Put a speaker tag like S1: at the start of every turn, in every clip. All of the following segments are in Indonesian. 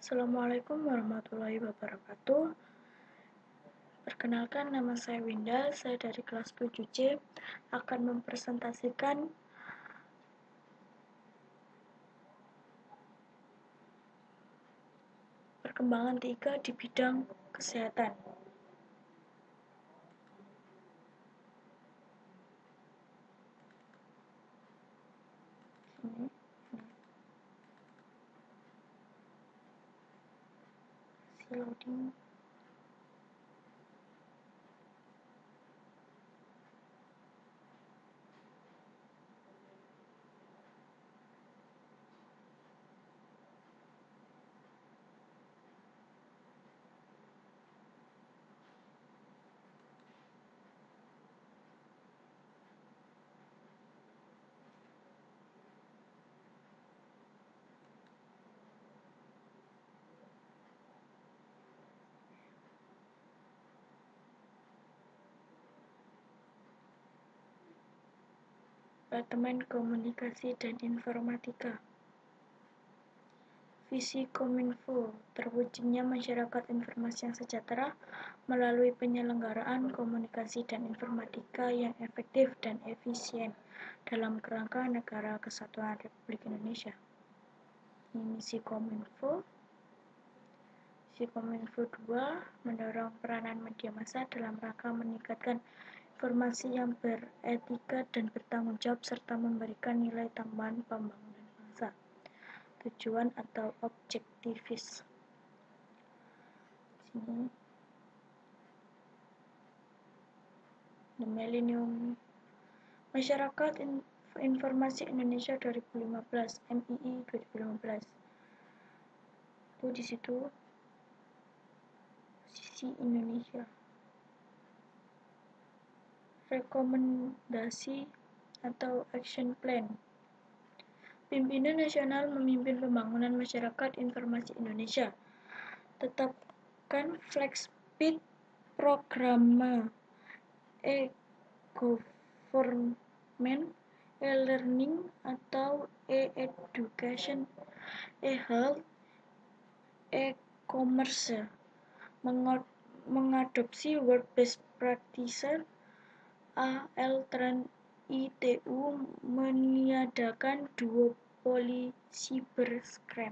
S1: Assalamualaikum warahmatullahi wabarakatuh. Perkenalkan, nama saya Winda, saya dari kelas 7C akan mempresentasikan perkembangan 3 di bidang kesehatan. Loading. Departemen Komunikasi dan Informatika. Visi Kominfo, terwujudnya masyarakat informasi yang sejahtera melalui penyelenggaraan komunikasi dan informatika yang efektif dan efisien dalam kerangka Negara Kesatuan Republik Indonesia. Misi Kominfo. Misi Kominfo 2, mendorong peranan media massa dalam rangka meningkatkan informasi yang beretika dan bertanggung jawab serta memberikan nilai tambahan pembangunan bangsa. Tujuan atau objektifis. Sini. The Millennium Masyarakat Informasi Indonesia 2015, MII 2015. Itu di situ sisi Indonesia. Rekomendasi atau action plan. Pimpinan nasional memimpin pembangunan masyarakat informasi Indonesia. Tetapkan flagship program e-government, e-learning atau e-education, e-health, e-commerce. Mengadopsi World Best Practices AL-Tran ITU, meniadakan duopoli cybercrime.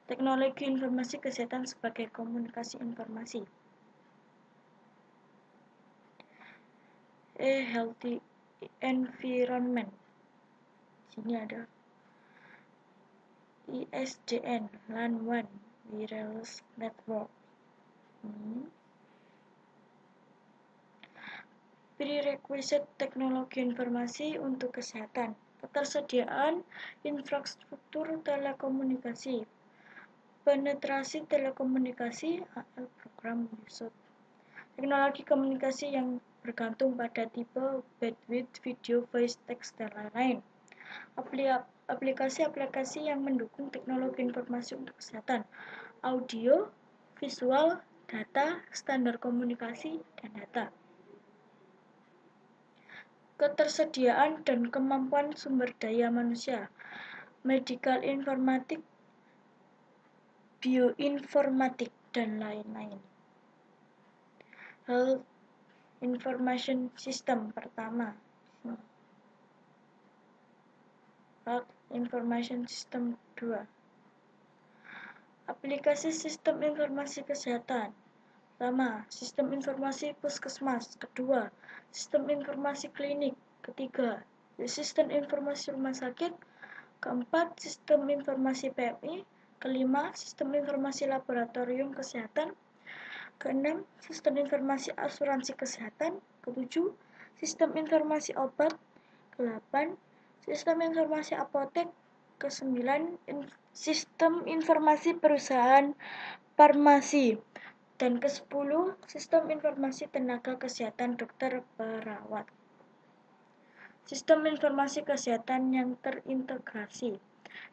S1: Teknologi informasi kesehatan sebagai komunikasi informasi. Healthy environment. Sini ada ISDN, LAN WAN, wireless network. Prerequisite teknologi informasi untuk kesehatan. Ketersediaan infrastruktur telekomunikasi. Penetrasi telekomunikasi AL program USOT. Teknologi komunikasi yang bergantung pada tipe, bandwidth, video, voice, text, dan lain-lain. Aplikasi-aplikasi yang mendukung teknologi informasi untuk kesehatan. Audio, visual, data, standar komunikasi, dan data. Ketersediaan dan kemampuan sumber daya manusia. Medical informatik, bioinformatik, dan lain-lain. Health Information System pertama. Health Information System 2. Aplikasi sistem informasi kesehatan. Pertama, sistem informasi puskesmas. Kedua, sistem informasi klinik. Ketiga, sistem informasi rumah sakit. Keempat, sistem informasi PMI. Kelima, sistem informasi laboratorium kesehatan. Keenam, sistem informasi asuransi kesehatan. Ketujuh, sistem informasi obat. Kedelapan, sistem informasi apotek. Kesembilan, sistem informasi perusahaan farmasi. Dan ke-10, sistem informasi tenaga kesehatan dokter perawat. Sistem informasi kesehatan yang terintegrasi.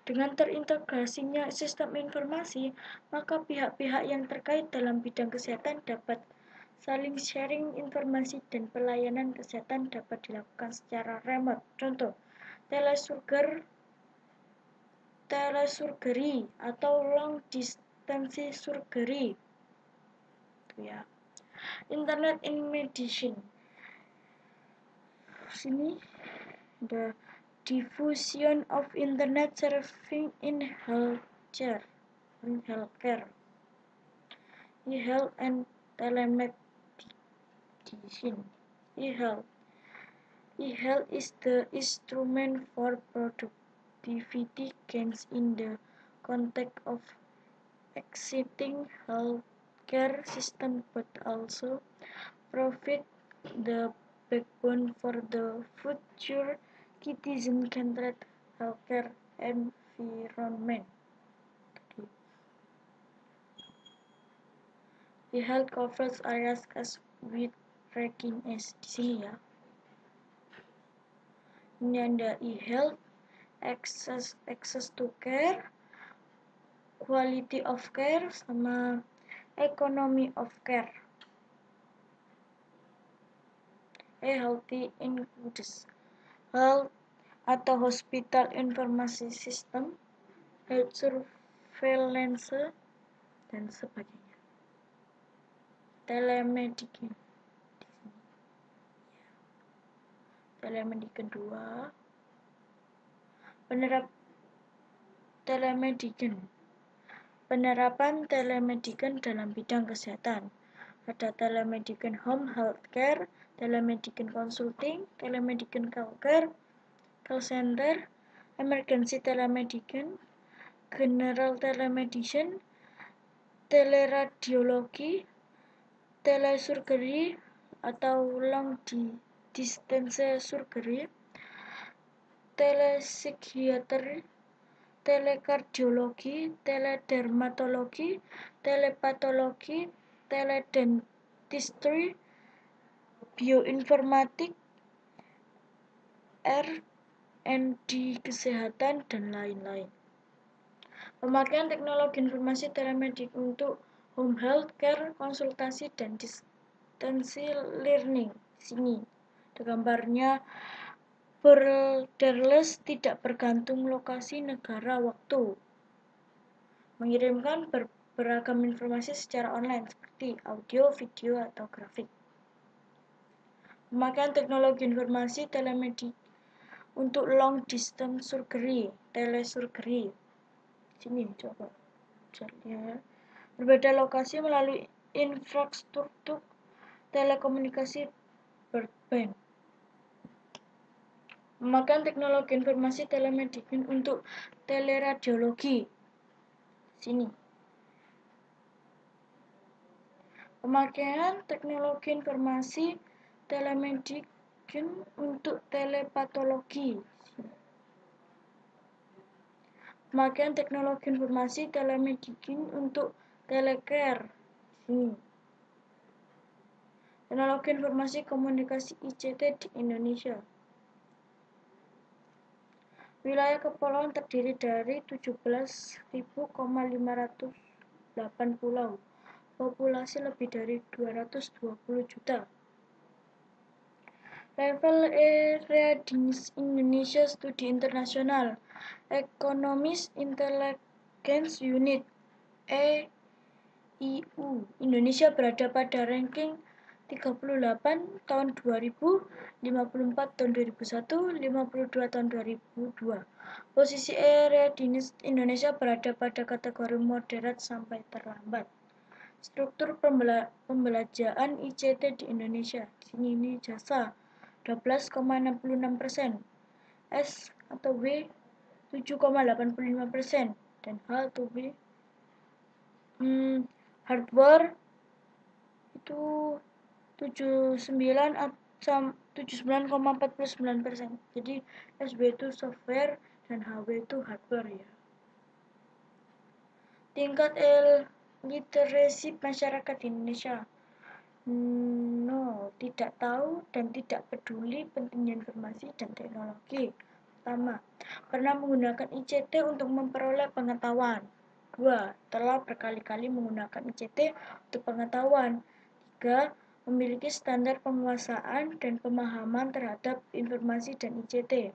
S1: Dengan terintegrasinya sistem informasi, maka pihak-pihak yang terkait dalam bidang kesehatan dapat saling sharing informasi dan pelayanan kesehatan dapat dilakukan secara remote. Contoh, telesurger telesurgery atau long distance surgery. Ya. Internet in medicine. Sini the diffusion of internet serving in healthcare, e-health and telemedicine. E-health is the instrument for productivity gains in the context of existing healthcare system, but also provide the backbone for the future citizen-centered healthcare environment. The health covers areas as with ranking as di sini ya. Ini ada e-health, access to care, quality of care, sama economy of care. Healthy includes health atau hospital information system, health surveillance, dan sebagainya. Telemedicine. Telemedicine 2. Penerapan telemedicine dalam bidang kesehatan. Ada telemedicine home healthcare, telemedicine consulting, telemedicine call center, emergency telemedicine, general telemedicine, teleradiologi, telesurgery atau long distance surgery, telepsikiatri, telekardiologi, teledermatologi, telepatologi, teledentistry, bioinformatik, R&D kesehatan, dan lain-lain. Pemakaian teknologi informasi telemedik untuk home health care, konsultasi, dan distance learning. Sini ada gambarnya. Borderless, tidak bergantung lokasi, negara, waktu. Mengirimkan beragam informasi secara online seperti audio, video, atau grafik. Pemakaian teknologi informasi telemedik untuk long distance surgery, telesurgery. Sini coba lihat. Berbeda lokasi melalui infrastruktur telekomunikasi broadband. Pemakaian teknologi informasi telemedicine untuk teleradiologi. Sini. Pemakaian teknologi informasi telemedicine untuk telepatologi. Pemakaian teknologi informasi telemedicine untuk telecare. Sini. Teknologi informasi komunikasi ICT di Indonesia. Wilayah kepulauan terdiri dari 17.508 pulau. Populasi lebih dari 220 juta. Level area di Indonesia Studi Internasional Economist Intelligence Unit EIU. Indonesia berada pada ranking 38 tahun 2000, 54 tahun 2001, 52 tahun 2002. Posisi area di Indonesia berada pada kategori moderat sampai terlambat. Struktur pembelajaran ICT di Indonesia. Di sini ini jasa 12,66%, S atau W 7,85%, dan H atau B hardware itu 79,49%. Jadi SB itu software dan HW itu hardware ya. Tingkat literasi masyarakat di Indonesia. Tidak tahu dan tidak peduli pentingnya informasi dan teknologi. Pertama, pernah menggunakan ICT untuk memperoleh pengetahuan. 2. Telah berkali-kali menggunakan ICT untuk pengetahuan. 3. Memiliki standar penguasaan dan pemahaman terhadap informasi dan ICT.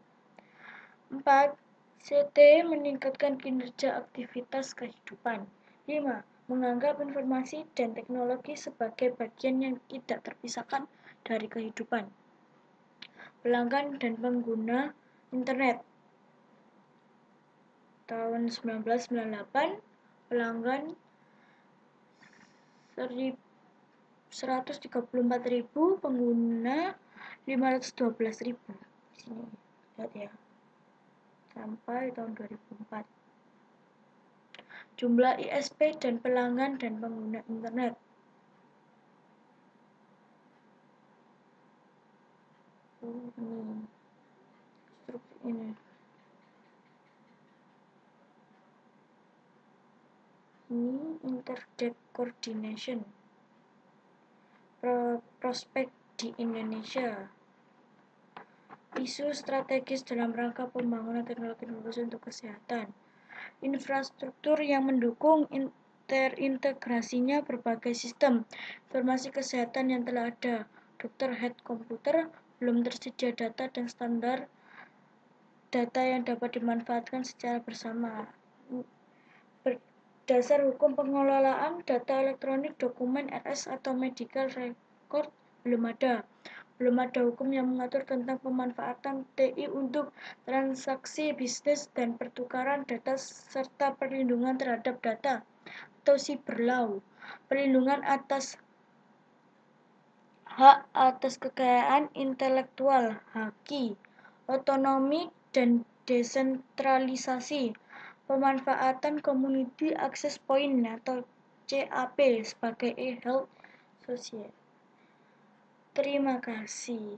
S1: 4. CT meningkatkan kinerja aktivitas kehidupan. 5. Menganggap informasi dan teknologi sebagai bagian yang tidak terpisahkan dari kehidupan. Pelanggan dan pengguna internet. Tahun 1998, pelanggan 134.000, pengguna 512.000. Sini lihat ya. Sampai tahun 2004. Jumlah ISP dan pelanggan dan pengguna internet. Ini. Ini Internet Coordination. Prospek di Indonesia. Isu strategis dalam rangka pembangunan teknologi informasi untuk kesehatan. Infrastruktur yang mendukung terintegrasinya berbagai sistem informasi kesehatan yang telah ada. Dr. Head komputer, belum tersedia data dan standar data yang dapat dimanfaatkan secara bersama. Berdasar hukum pengelolaan data elektronik, dokumen RS atau medical record belum ada. Belum ada hukum yang mengatur tentang pemanfaatan TI untuk transaksi bisnis dan pertukaran data serta perlindungan terhadap data atau cyber law. Perlindungan atas hak atas kekayaan intelektual, haki, otonomi dan desentralisasi. Pemanfaatan Community Access Point atau CAP sebagai e-health sosial. Terima kasih.